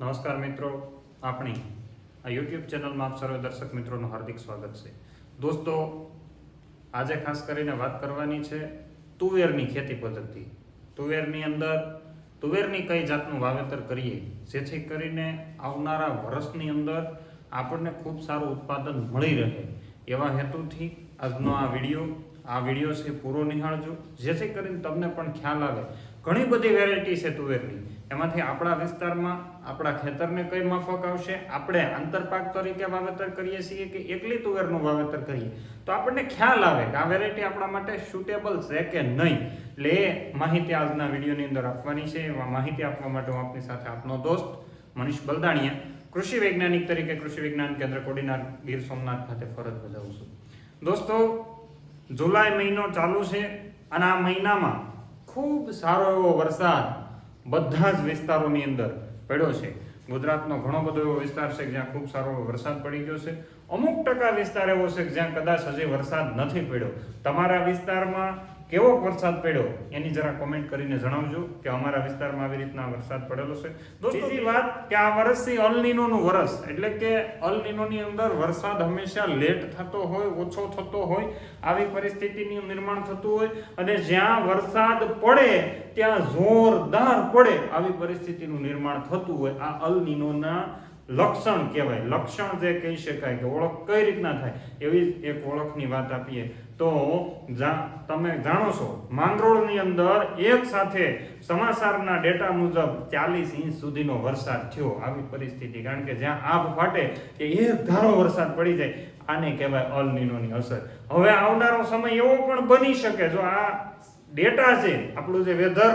નમસ્કાર મિત્રો, આપણી આ યુટ્યુબ ચેનલમાં આપ સર્વે દર્શક મિત્રોનું હાર્દિક સ્વાગત છે. દોસ્તો, આજે ખાસ કરીને વાત કરવાની છે તુવેરની ખેતી પદ્ધતિ. તુવેરની અંદર તુવેરની કઈ જાતનું વાવેતર કરીએ જેથી કરીને આવનારા વર્ષની અંદર આપણને ખૂબ સારું ઉત્પાદન મળી રહે, એવા હેતુથી આજનો આ વિડીયો છે પૂરો નિહાળજો, જેથી કરીને તમને પણ ખ્યાલ આવે. ઘણી બધી વેરાયટી છે તુવેરની, એમાંથી આપણા વિસ્તારમાં આપણા ખેતરને કઈ માફક આવશે, આપણે આંતરપાક તરીકે વાવેતર કરીએ છીએ કે એકલી તુવેરનું વાવેતર કરીએ, તો આપણને ખ્યાલ આવે કે આ વેરાયટી આપણા માટે સુટેબલ છે કે નહીં. એટલે એ માહિતી આજના વિડીયોની અંદર આપવાની છે. એમાં માહિતી આપવા માટે હું આપની સાથે આપનો દોસ્ત મનીષ બલદાણીયા, કૃષિ વૈજ્ઞાનિક તરીકે કૃષિ વિજ્ઞાન કેન્દ્ર કોડીનાર, ગીર સોમનાથ ખાતે ફરજ બજાવું છું. દોસ્તો, જુલાઈ મહિનો ચાલુ છે અને આ મહિનામાં ખૂબ સારો એવો વરસાદ બધા જ વિસ્તારોની અંદર પડ્યો છે. ગુજરાતનો ઘણો બધો એવો વિસ્તાર છે કે જ્યાં ખૂબ સારો વરસાદ પડી ગયો છે. અમુક ટકા વિસ્તાર એવો છે કે જ્યાં કદાચ હજી વરસાદ નથી પડ્યો. તમારા વિસ્તારમાં કેવો વરસાદ પડ્યો એની જરા કોમેન્ટ કરીને જણાવજો કે અમારા વિસ્તારમાં આવી રીતના વરસાદ પડેલો છે. બીજી વાત કે આ વર્ષથી અલ નીનોનું વર્ષ, એટલે કે અલ નીનોની અંદર વરસાદ હંમેશા લેટ થતો હોય, ઓછો થતો હોય, આવી પરિસ્થિતિનું નિર્માણ થતું હોય, અને જ્યાં વરસાદ પડે ત્યાં જોરદાર પડે આવી પરિસ્થિતિનું નિર્માણ થતું હોય. આ અલ નીનોના લક્ષણ કહેવાય. લક્ષણ જે કહી શકાય કે ઓળખ કઈ રીતના થાય, એવી એક ઓળખની વાત આપીએ તો તમે જાણો છો, માંગરોળની અંદર એક સાથે સમાચારના ડેટા મુજબ 40 ઇંચ સુધીનો વરસાદ થયો. આવી પરિસ્થિતિ, કારણ કે જ્યાં આભ ફાટે કે એક ધારો વરસાદ પડી જાય, આને કહેવાય અલ નીનોની અસર. હવે આવનારો સમય એવો પણ બની શકે, જો આ ડેટા છે આપણું જે વેધર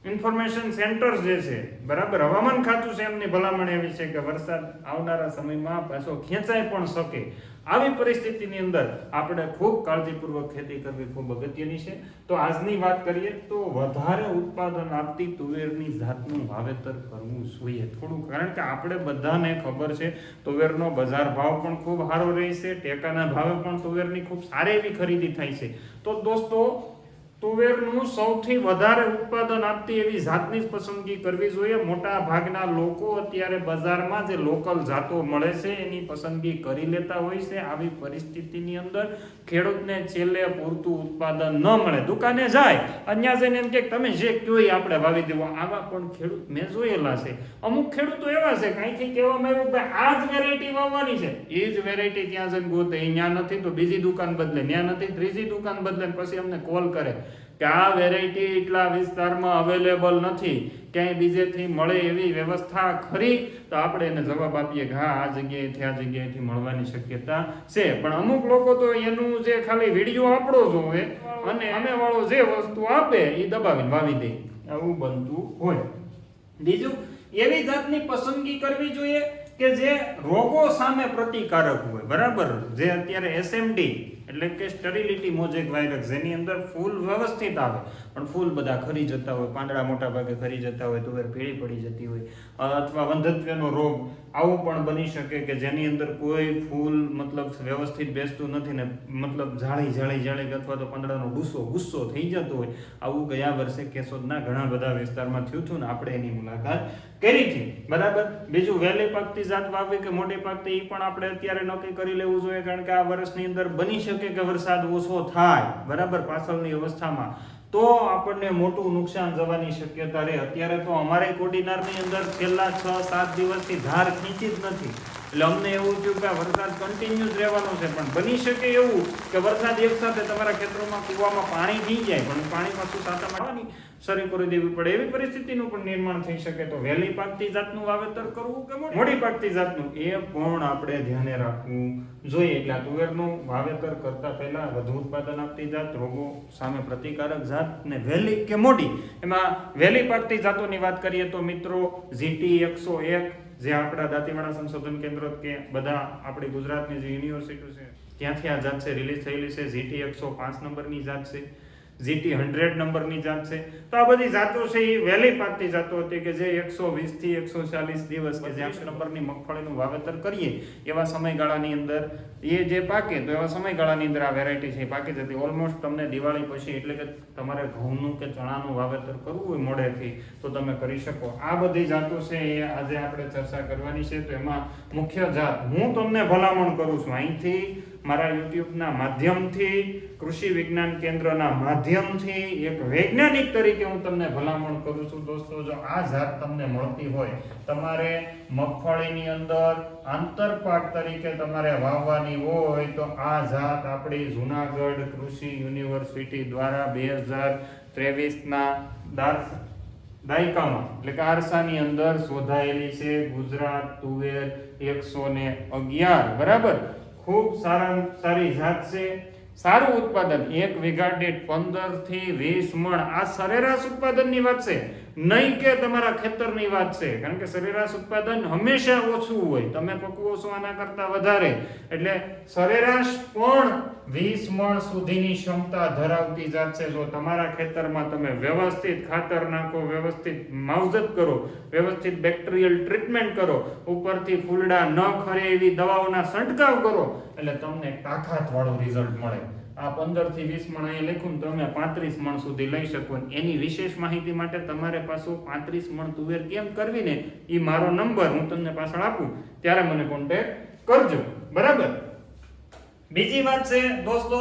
ઇન્ફોર્મેશન સેન્ટર જે છે, બરાબર, હવામાન ખાતું છે, એમની ભલામણ એવી છે કે વરસાદ આવનારા સમયમાં પાછો ખેંચાઈ પણ શકે. આવી પરિસ્થિતિની અંદર આપણે ખૂબ કાળજીપૂર્વક ખેતી કરવી ખૂબ અગત્યની છે. તો આજની વાત કરીએ તો વધારે ઉત્પાદન આપતી તુવેરની જાતનું વાવેતર કરવું જોઈએ થોડું, કારણ કે આપણે બધાને ખબર છે તુવેરનો બજાર ભાવ પણ ખૂબ સારો રહે છે, ટેકાના ભાવે પણ તુવેરની ખૂબ સારી એવી ખરીદી થાય છે. તો દોસ્તો, તુવેરનું સૌથી વધારે ઉત્પાદન આપતી એવી જાતની જ પસંદગી કરવી જોઈએ. મોટા ભાગના લોકો અત્યારે બજારમાં જે લોકલ જાતો મળે છે એની પસંદગી કરી લેતા હોય છે. આવી પરિસ્થિતિની અંદર ખેડૂતને છેલ્લે પૂરતું ઉત્પાદન ન મળે, દુકાને જાય, અહીંયા જઈને એમ કે તમે જે કયો એ આપણે વાવી દેવું, આવા પણ ખેડૂત મેં જોયેલા છે. અમુક ખેડૂતો એવા છે કે અહીંથી કહેવામાં આવ્યું કે આ જ વેરાયટી વાવવાની છે, એ જ વેરાયટી ત્યાં જઈને ગોતે, ત્યાં નથી તો બીજી દુકાન બદલે, ત્યાં નથી ત્રીજી દુકાન બદલે, પછી અમને કોલ કરે કે આ વેરાયટી એટલા વિસ્તારમાં અવેલેબલ નથી, ક્યાંય બીજેથી મળે એવી વ્યવસ્થા ખરી? તો આપણે એને જવાબ આપીએ કે હા, આ જગ્યાએથી આ જગ્યાએથી મળવાની શક્યતા છે. પણ અમુક લોકો તો એનું જે ખાલી વિડીયો આપણો જોવે અને સામેવાળો જે વસ્તુ આપે એ દબાવીને વાવી દે, આવું બનતું હોય. બીજું, એવી જાતની પસંદગી કરવી જોઈએ કે જે રોગો સામે પ્રતિકારક હોય, બરાબર. જે અત્યારે એસએમડી એટલે કે સ્ટરીલિટી મોઝેક વાયરસ, જેની અંદર ફૂલ વ્યવસ્થિત આવે પણ ફૂલ બધા ખરી જતા હોય, પાંદડા મોટા ભાગે ખરી જતા હોય, તુવેર પીળી પડી જતી હોય, અથવા વંધત્વનો રોગ આવું પણ બની શકે કે જેની અંદર કોઈ ફૂલ મતલબ વ્યવસ્થિત બેસતું નથી ને મતલબ જાળી અથવા તો પાંદડાનો ગુસ્સો થઈ જતો હોય. આવું ગયા વર્ષે કેશોદના ઘણા બધા વિસ્તારમાં થયું હતું ને આપણે એની મુલાકાત કરી હતી, બરાબર. બીજું, વહેલી પાકતી જાત વાવવી કે મોટી પાકતી, એ પણ આપણે અત્યારે નક્કી કરી લેવું જોઈએ, કારણ કે આ વર્ષની અંદર બની શકે કે વરસાદ ઓછો થાય, બરાબર, પાછળની અવસ્થામાં, તો આપણને મોટું નુકસાન જવાની શક્યતા રહે. અત્યારે તો અમારે કોડીનારની અંદર છેલ્લા 6-7 દિવસથી ધાર ખીંચી જ નથી, એટલે અમને એવું થયું કે વરસાદ કન્ટિન્યુ જ રહેવાનો છે. પણ બની શકે એવું કે વરસાદ એક સાથે તમારા ખેતરોમાં કૂવામાં પાણી થઈ જાય, પણ પાણી પાછું સાતા મારવાની શરૂ કરી દેવી પડે, એવી પરિસ્થિતિનું પણ નિર્માણ થઈ શકે. તો વહેલી પાકતી જાતનું વાવેતર કરવું કે મોડી પાકતી જાતનું, એ પણ આપણે ધ્યાને રાખવું જોઈએ. એટલે આ તુવેરનું વાવેતર કરતા પહેલા વધુ ઉત્પાદન આપતી જાત, રોગો સામે પ્રતિકારક જાત ને વહેલી કે મોડી. એમાં વહેલી પાકતી જાતોની વાત કરીએ તો મિત્રો, GT 101 જે આપણા દાંતીવાડા સંશોધન કેન્દ્ર કે બધા આપણી ગુજરાતની જે યુનિવર્સિટી છે ત્યાંથી આ જાત છે રિલીઝ થયેલી છે. GT 105 નંબરની જાત છે. GT 100 નંબરની જાત છે. તો આ બધી જાતો છે એ વહેલી પાકતી જાતો હતી કે જે 120 થી 140 દિવસ કે જે 8 નંબરની મગફળીનું વાવેતર કરીએ એવા સમયગાળાની અંદર એ જે પાકે તો એવા સમયગાળાની અંદર આ વેરાયટી છે પાકી જતી. ઓલમોસ્ટ તમને દિવાળી પછી એટલે કે તમારે ઘઉંનું કે ચણાનું વાવેતર કરવું હોય મોડેથી તો તમે કરી શકો. આ બધી જાતો છે એ આજે આપણે ચર્ચા કરવાની છે. તો એમાં મુખ્ય જાત હું તમને ભલામણ કરું છું અહીંથી મારા યુટ્યુબના માધ્યમથી, કૃષિ વિજ્ઞાન કેન્દ્રના માધ્યમથી એક વૈજ્ઞાનિક તરીકે હું તમને ભલામણ કરું છું દોસ્તો, જો આ જાત તમને મળતી હોય તમારે મગફળીની અંદર આંતરપાક તરીકે તમારે વાવવાની હોય તો આ જાત આપણી જુનાગઢ કૃષિ યુનિવર્સિટી દ્વારા 2023ના દાયકામાં એટલે કે આરસાની અંદર શોધાયેલી છે. ગુજરાત તુવેર 111 બરાબર. ખૂબ સારી જાત છે, સારું ઉત્પાદન. 1 વીઘા દીઠ 15 થી 20 મણ. આ સરેરાશ ઉત્પાદનની વાત છે, નહીં કે તમારા ખેતરની વાત છે. કારણ કે સરેરાશ ઉત્પાદન હંમેશા ઓછું હોય, તમે પકવો છો આના કરતા વધારે. એટલે સરેરાશ પણ 20 મણ સુધીની ક્ષમતા ધરાવતી જાત છે. જો તમારા ખેતરમાં તમે વ્યવસ્થિત ખાતર નાખો, વ્યવસ્થિત માવજત કરો, વ્યવસ્થિત બેક્ટેરિયલ ટ્રીટમેન્ટ કરો, ઉપરથી ફૂલડા ન ખરે એવી દવાઓના છંટકાવ કરો એટલે તમને તાકાતવાળું રિઝલ્ટ મળે. આ 15 થી 20 મણ અહીં લખ્યું તમે 35 મણ સુધી લઈ શકો. એની વિશેષ માહિતી માટે તમારે પાછું 35 મણ તુવેર કેમ કરવી ને એ મારો નંબર હું તમને પાછળ આપું ત્યારે મને કોન્ટેક્ટ કરજો બરાબર. બીજી વાત છે દોસ્તો,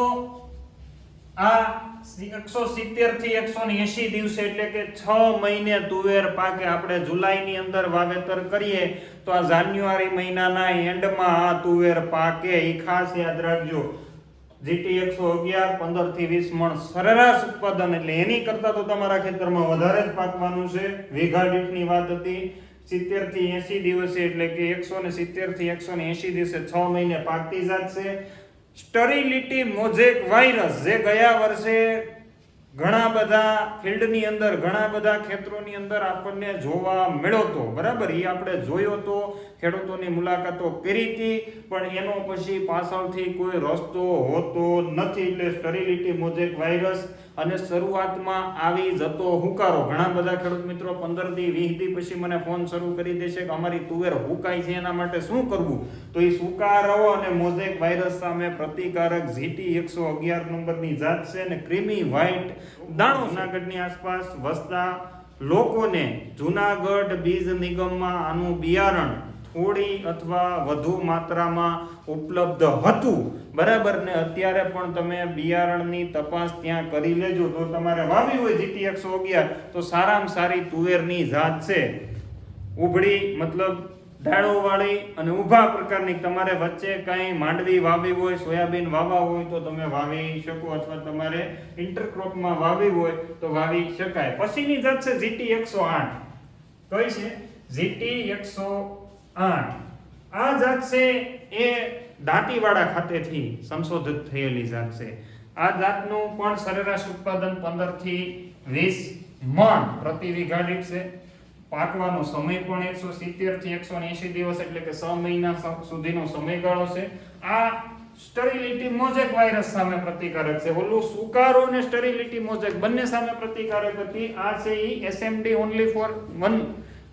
આ 170 થી 180 દિવસે એટલે કે 6 મહિને તુવેર પાકે. આપણે જુલાઈની અંદર વાવેતર કરીએ તો આ જાન્યુઆરી મહિનાના એન્ડમાં આ તુવેર પાકે. એ ખાસ યાદ રાખજો. GT 111 15 થી 20 મણ સરેરાશ ઉત્પાદન એટલે એની કરતા તો તમારા ખેતરમાં વધારે જ પાકવાનું છે. વીઘા દીઠની વાત હતી. 70 થી 80 દિવસે એટલે કે 170 થી 180 દિવસે 6 મહિને પાકતી જાત છે. સ્ટરીલિટી મોઝેક વાયરસ જે ગયા વર્ષે ઘણા બધા ફિલ્ડની અંદર, ઘણા બધા ક્ષેત્રોની અંદર આપણને જોવા મળ્યો હતો બરાબર. એ આપણે જોયો તો, ખેડૂતોની મુલાકાતો કરી હતી, પણ એનો પછી પાછળથી કોઈ રસ્તો હોતો નથી. એટલે સ્ટરીલિટી મોઝેક વાયરસ અને શરૂઆતમાં આવી જતો હુકારો. ઘણા બધા ખેડૂત મિત્રો 15 થી 20 દી પછી મને ફોન શરૂ કરી દેશે કે અમારી તુવેર હુકાય છે, એના માટે શું કરવું? તો એ સુકારો અને મોઝેક વાયરસ સામે પ્રતિકારક GT 111 નંબરની જાત છે અને ક્રીમી વ્હાઇટ દાણો. જુનાગઢની આસપાસ વસતા લોકોને જુનાગઢ બીજ નિગમમાં આનું બિયારણ થોડી અથવા વધુ માત્રામાં ઉપલબ્ધ હતું બરાબર. ને અત્યારે પણ તમે બિયારણની તપાસ ત્યાં કરી લેજો. તો તમારે વાવી હોય GT 111 તો સારામાં સારી તુવેરની જાત છે. ઉભળી મતલબ ડાળોવાળી અને ઊભા પ્રકારની. તમારે વચ્ચે કંઈ માંડવી વાવી હોય, સોયાબીન વાવવા હોય તો તમે વાવી શકો, અથવા તમારે ઇન્ટરક્રોપમાં વાવી હોય તો વાવી શકાય. પછીની જાત છે GT 108. કઈ છે? GT 108. આ જાત છે એ દાંતીવાડા ખાતેથી સંશોધિત થયેલી જાત છે. આ જાતનું પણ સરેરાશ ઉત્પાદન 15 થી 20 મણ પ્રતિ વીઘા દીઠ છે. પાકવાનો સમય પણ 170 થી 180 દિવસ એટલે કે 6 મહિના સુધીનો સમયગાળો છે. આ સ્ટરીલિટી મોઝેક વાયરસ સામે પ્રતિકારક છે. ઓલું સુકારો અને સ્ટરીલિટી મોઝેક બંને સામે પ્રતિકારક હતી. આ છે ઈ SMD ઓન્લી ફોર 1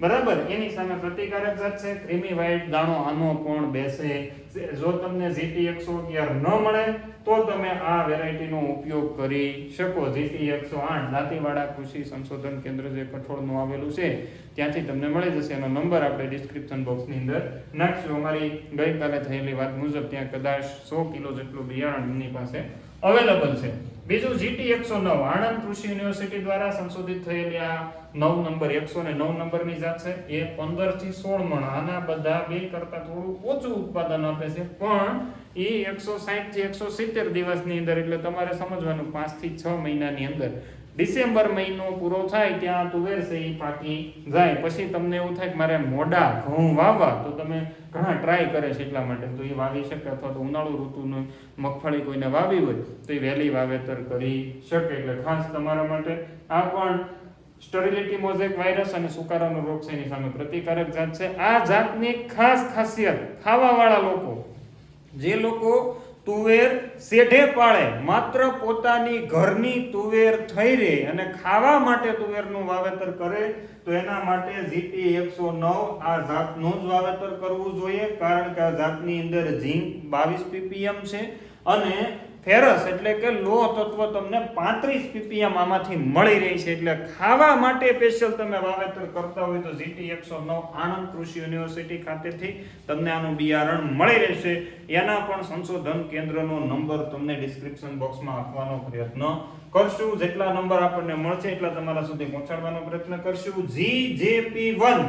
બરાબર. એની સામે પ્રતિકારક જાત છે. ક્રીમી વ્હાઇટ દાણો આનો પણ બેસે. જો તમને GT 111 ન મળે તો તમે આ વેરાયટીનો ઉપયોગ કરી શકો. GT 108 દાંતીવાડા કૃષિ સંશોધન કેન્દ્ર જે કઠોળનું આવેલું છે ત્યાંથી તમને મળી જશે. એનો નંબર આપણે ડિસ્ક્રિપ્શન બોક્સની અંદર નાખશું. અમારી ગઈકાલે થયેલી વાત મુજબ ત્યાં કદાચ 100 કિલો જેટલું બિયારણ એમની પાસે અવેલેબલ છે. બીજું GT 109 આણંદ કૃષિ યુનિવર્સિટી દ્વારા સંશોધિત થયેલી આ 9 નંબર 109 નંબરની જાત છે. એ 15 થી 16 મણ. આના બધા બે કરતા થોડું ઓછું ઉત્પાદન આપે છે, પણ એ 160 થી 170 દિવસની અંદર. એટલે તમારે સમજવાનું 5 થી 6 મહિનાની અંદર ડિસેમ્બર મહિનો પૂરો થાય ત્યાં તુવેર છે એ પાકી જાય. પછી તમને એવું થાય કે મારે મોડા ઘઉં વાવવા, તો તમે ઘણા ટ્રાય કરે છે એટલા માટે તો એ વાવી શકે. અથવા તો ઉનાળુ ઋતુનું મગફળી કોઈને વાવી હોય તો એ વહેલી વાવેતર કરી શકે. એટલે ખાસ તમારા માટે આ પણ સ્ટરીલિટી મોઝેક વાયરસ અને સુકારાનો રોગ છે એની સામે પ્રતિકારક જાત છે. આ જાતની ખાસ ખાસિયત ખાવાવાળા લોકો, જે લોકો તુવેર શેઢે પાળે માત્ર પોતાની ઘરની તુવેર થઈ રહે અને ખાવા માટે તુવેરનું વાવેતર કરે તો એના માટે GT 109 આ જાતનું જ વાવેતર કરવું જોઈએ, કારણ કે આ જાતની અંદર ઝીંક 22 ppm છે અને ફેરસ એટલે કે લોહ તત્વ તમને 35 ppm આમાંથી મળી રહી છે. એટલે ખાવા માટે સ્પેશિયલ તમે વાવેતર કરતા હોય તો GT 109 આણંદ કૃષિ યુનિવર્સિટી ખાતેથી તમને આનું બિયારણ મળી રહેશે. એના પણ સંશોધન કેન્દ્રનો નંબર તમને ડિસ્ક્રિપ્શન બોક્સમાં આપવાનો પ્રયત્ન કરશું. જેટલા નંબર આપણને મળશે એટલા તમારા સુધી પહોંચાડવાનો પ્રયત્ન કરશું. GJP1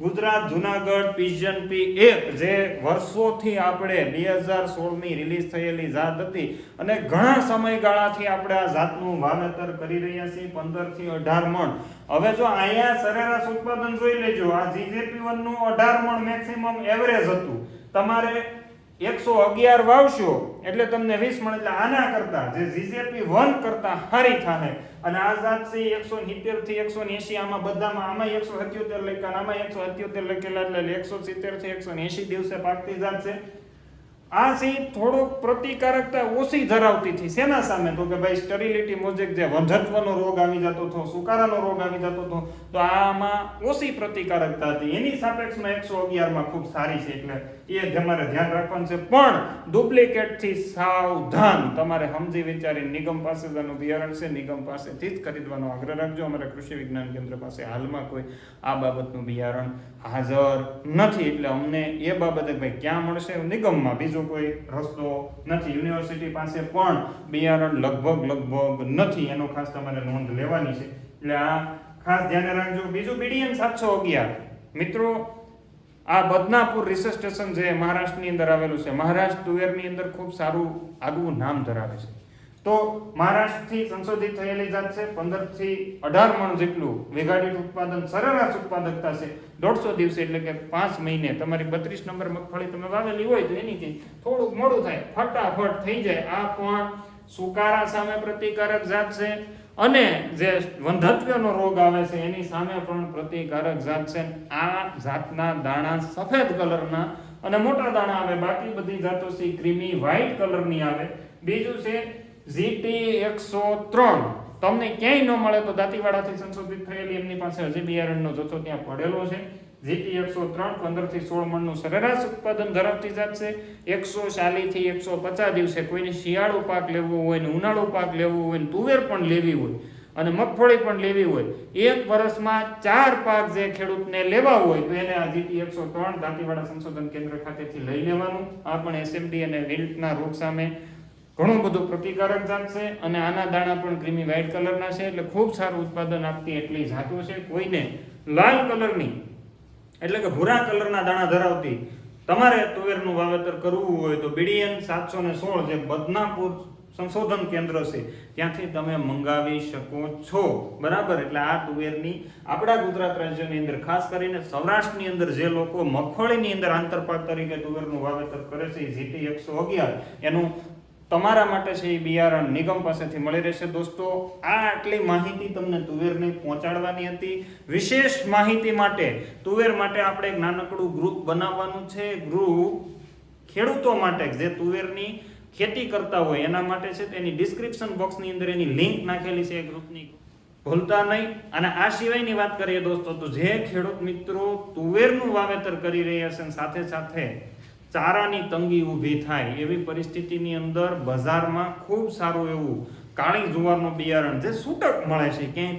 Gujarat Junagadh Pigeon P1 જે વર્ષોથી આપણે 2016 ની રિલીઝ થયેલી જાત હતી અને ઘણા સમયગાળાથી આપણે આ જાતનું વાવેતર કરી રહ્યા છીએ, 15 થી 18 મણ. હવે જો અહીંયા સરેરાશ ઉત્પાદન જોઈ લેજો, આ GJP1 નું 18 મણ મેક્સિમમ એવરેજ હતું. તમારે 111 વાવશો એટલે તમને 20 મણ, એટલે આના કરતા જે GJP1 કરતા સારી થાય. અને આ જાત છે 170 થી 180, આમાં બધામાં આમાં 177 લખ્યા, આમાં 177 લખેલા, એટલે 170 થી 180 દિવસે પાકતી જાત છે. આ સી થોડુંક પ્રતિકારકતા ઓછી ધરાવતી હતી. શેના સામે? તો કે ભાઈ સ્ટરીલિટી મોઝેક જે વંધત્વનો રોગ આવી જતો હતો, સુકારાનો રોગ આવી જતો હતો, તો આમાં ઓછી પ્રતિકારકતા હતી. એની સાપેક્ષમાં 111 માં ખૂબ સારી છે, એટલે એ તમારે ધ્યાન રાખવાનું છે. પણ ડુપ્લિકેટ થી સાવધાન, તમારે સમજી વિચારી નિગમ પાસે જનું બિયારણ છે, નિગમ પાસેથી જ ખરીદવાનો આગ્રહ રાખજો. અમારા કૃષિ વિજ્ઞાન કેન્દ્ર પાસે હાલમાં કોઈ આ બાબતનું બિયારણ હાજર નથી, એટલે અમને એ બાબતે ભાઈ ક્યાં મળશે? નિગમમાં. બીજો કોઈ રસ્તો નથી. યુનિવર્સિટી પાસે પણ બિયારણ લગભગ નથી, એનો ખાસ તમારે નોંધ લેવાની છે. એટલે આ ખાસ ધ્યાન રાખજો. બીજું BDN 711 મિત્રો, આ બદનાપુર રિસર્ચ સ્ટેશન જે મહારાષ્ટ્રની અંદર આવેલું છે, મહારાષ્ટ્ર તુવેરની અંદર ખૂબ સારું આગવું નામ ધરાવે છે. તો મહારાષ્ટ્રથી સંશોધિત થયેલી જાત છે. 15 થી 18 મણ જેટલું વેગાડીટ ઉત્પાદન, સરેરાશ ઉત્પાદકતા છે 150 દિવસે, એટલે કે 5 મહિને તમારી 32 નંબર મગફળી તમે વાવેલી હોય તો એની થોડુંક મોડું થાય, ફટાફટ થઈ જાય. આ પણ સુકારા સામે પ્રતિકારક જાત છે અને જે વંધત્વનો રોગ આવે છે એની સામે પણ પ્રતિકારક જાત છે. આ જાતના દાણા સફેદ કલરના અને મોટા દાણા આવે, બાકી બધી જાતો છે ક્રીમી વ્હાઇટ કલરની આવે. બીજું છે GT 103, તમને ક્યાંય ન મળે તો દાંતીવાડાથી સંશોધિત થયેલી એમની પાસે હજી બિયારણનો જથ્થો ત્યાં પડેલો છે. GT 103 15 થી 16 મણનું સરેરાશ ઉત્પાદન ધરાવતી જાત છે. 140 થી 150 દિવસે કોઈને શિયાળુ પાક લેવો હોય ને ઉનાળુ પાક લેવો હોય ને તુવેર પણ લેવી હોય અને મગફળી પણ લેવી હોય, એક વર્ષમાં 4 પાક જે ખેડૂતને લેવા હોય તો એને આ GT 103 દાંતીવાડા સંશોધન કેન્દ્ર ખાતેથી લઈ લેવાનું. આ પણ SMD અને વિલ્ટના રોગ સામે ઘણું બધું પ્રતિકારક જાત છે અને આના દાણા પણ ક્રીમી વ્હાઇટ કલરના છે, એટલે ખૂબ સારું ઉત્પાદન આપતી એટલી જાતો છે. કોઈને લાલ કલરની એટલે કે ભૂરા કલરના દાણા ધરાવતી તમારે તુવેરનું વાવેતર કરવું હોય તો BDN 716 જે બદનાપુર સંશોધન કેન્દ્ર છે ત્યાંથી તમે મંગાવી શકો છો, બરાબર. એટલે આ તુવેરની આપણા ગુજરાત રાજ્યની અંદર ખાસ કરીને સૌરાષ્ટ્રની અંદર જે લોકો મગફળીની અંદર આંતરપાક તરીકે તુવેરનું વાવેતર કરે છે, GT 111 એનું તમારા માટે છે એ બિયારણ નિગમ પાસેથી મળી રહેશે. દોસ્તો, આ આટલી માહિતી તમને તુવેરની પહોંચાડવાની હતી. વિશેષ માહિતી માટે તુવેર માટે આપણે એક નાનકડું ગ્રુપ બનાવવાનું છે. ગ્રુપ ખેડૂતો માટે જે તુવેરની ખેતી કરતા હોય એના માટે છે. તેની ડિસ્ક્રિપ્શન બોક્સની અંદર એની લિંક નાખેલી છે, એ ગ્રુપની ભૂલતા નહીં. અને આ સિવાયની વાત કરીએ દોસ્તો, તો જે ખેડૂત મિત્રો તુવેરનું વાવેતર કરી રહ્યા છે સાથે સાથે ચારાની તંગી ઊભી થાય એવી પરિસ્થિતિની અંદર બજારમાં ખૂબ સારું એવું કાળી જુવારનું બિયારણ જે છૂટક મળે છે, ક્યાંય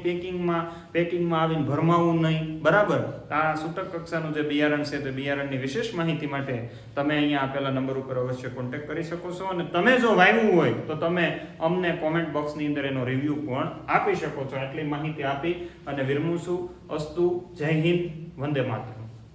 પેકિંગમાં આવીને ભરમાવું નહીં, બરાબર. આ છૂટક કક્ષાનું જે બિયારણ છે તે બિયારણની વિશેષ માહિતી માટે તમે અહીંયા આપેલા નંબર ઉપર અવશ્ય કોન્ટેક્ટ કરી શકો છો. અને તમે જો વાવ્યું હોય તો તમે અમને કોમેન્ટ બોક્સની અંદર એનો રિવ્યૂ પણ આપી શકો છો. આટલી માહિતી આપી અને વિરમું છું. અસ્તુ. જય હિન્દ. વંદે માતરમ.